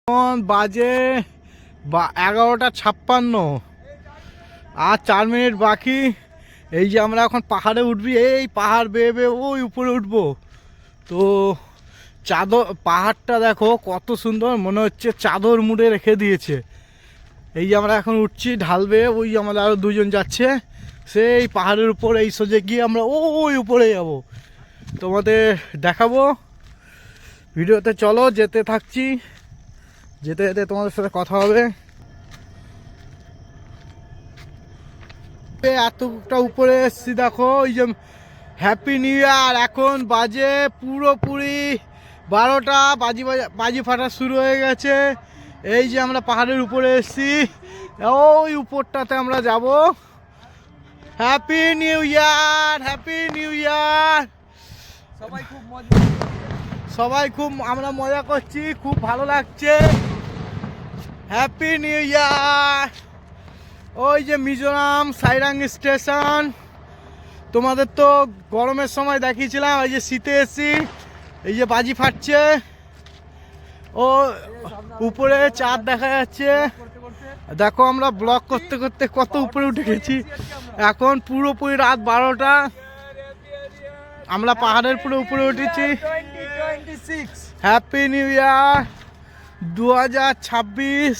এখন বাজে 11:56 আর 4 মিনিট বাকি। এই যে আমরা এখন পাহাড়ে উঠবি, এই পাহাড় বেয়ে বেয়ে ওই উপরে উঠবো। তো পাহাড়টা দেখো কত সুন্দর, মনে হচ্ছে চাদর মুড়ে রেখে দিয়েছে। এই যে আমরা এখন উঠছি ঢাল বেয়ে, ওই আমাদের আরও 2 জন যাচ্ছে সেই পাহাড়ের উপর। এই সোজে গিয়ে আমরা ওই উপরে যাব, তোমাদের দেখাবো ভিডিওতে। চলো যেতে থাকছি, যেতে যেতে তোমাদের সাথে কথা হবে। এতটা উপরে এসছি দেখো, ওই যে হ্যাপি নিউ ইয়ার। এখন বাজে পুরোপুরি 12টা, বাজি ফাটা শুরু হয়ে গেছে। এই যে আমরা পাহাড়ের উপরে এসছি, ওই উপরটাতে আমরা যাব। Happy new year, happy new ইয়ার। সবাই খুব আমরা মজা করছি, খুব ভালো লাগছে। হ্যাপি নিউ ইয়ার। ওই যে মিজোরাম সাইরাং স্টেশন, তোমাদের তো গরমের সময় দেখিয়েছিলাম। এই যে শীতে এসছি, এই যে বাজি ফাটছে, ও উপরে চাঁদ দেখা যাচ্ছে। দেখো আমরা ব্লগ করতে করতে কত উপরে উঠে গেছি। এখন পুরোপুরি রাত 12টা, আমরা পাহাড়ের পুরো উপরে উঠেছি। হ্যাপি নিউ ইয়ার 2026।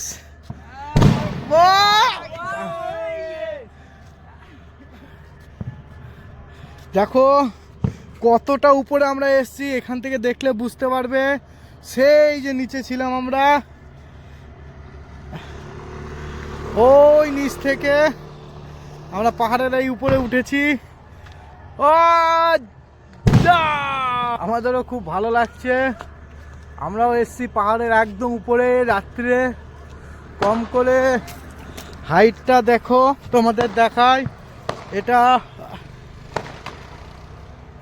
দেখো কতটা উপরে আমরা এসেছি, এখান থেকে দেখলে বুঝতে পারবে। সেই যে নিচে ছিলাম আমরা, ওই নিচ থেকে আমরা পাহাড়ের এই উপরে উঠেছি। আমাদেরও খুব ভালো লাগছে। আমরাও এসেছি পাহাড়ের একদম উপরে রাত্রে। কম করে হাইটটা দেখো, তোমাদের দেখায়। এটা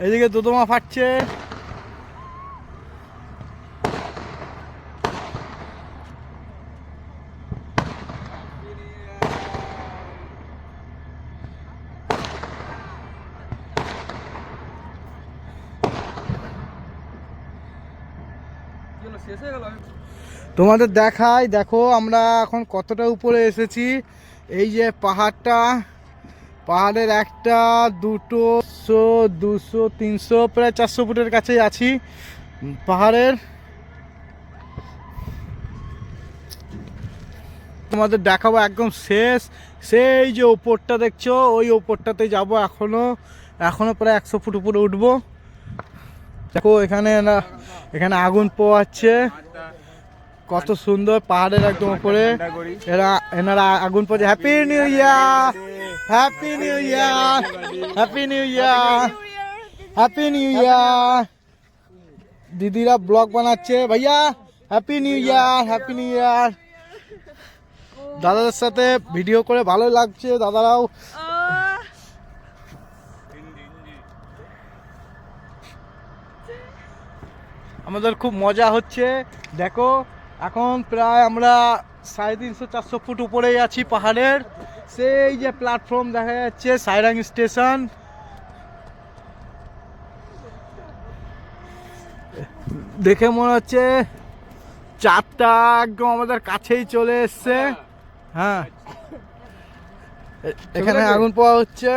এদিকে দোদমা ফাটছে। তোমাদের দেখাই, দেখো আমরা এখন কতটা উপরে এসেছি। এই যে পাহাড়টা, পাহাড়ের 1টা 2টো 200 300 প্রায় 400 ফুটের কাছেই আছি পাহাড়ের। তোমাদের দেখাবো একদম শেষ। সেই যে ওপরটা দেখছো, ওই ওপরটাতে যাব। এখনো প্রায় 100 ফুট উপরে উঠবো। দেখো এখানে আগুন পোয়াচ্ছে, কত সুন্দর পাহাড়ের একদম উপরে এনারা আগুন পোয়াচ্ছে। Happy new year, happy new year, happy new year, happy new year. দিদিরা ব্লগ বানাচ্ছে। ভাইয়া happy new year, happy new year. দাদাদের সাথে ভিডিও করে ভালো লাগছে, দাদারাও। আমাদের খুব মজা হচ্ছে। দেখো এখন প্রায় আমরা 350-400 ফুট উপরেই আছি পাহাড়ের। সেই যে প্ল্যাটফর্ম দেখা যাচ্ছে, সাইরাং স্টেশন। দেখে মনে হচ্ছে চাঁদটা একদম আমাদের কাছেই চলে এসছে। হ্যাঁ, এখানে আগুন পোয়া হচ্ছে।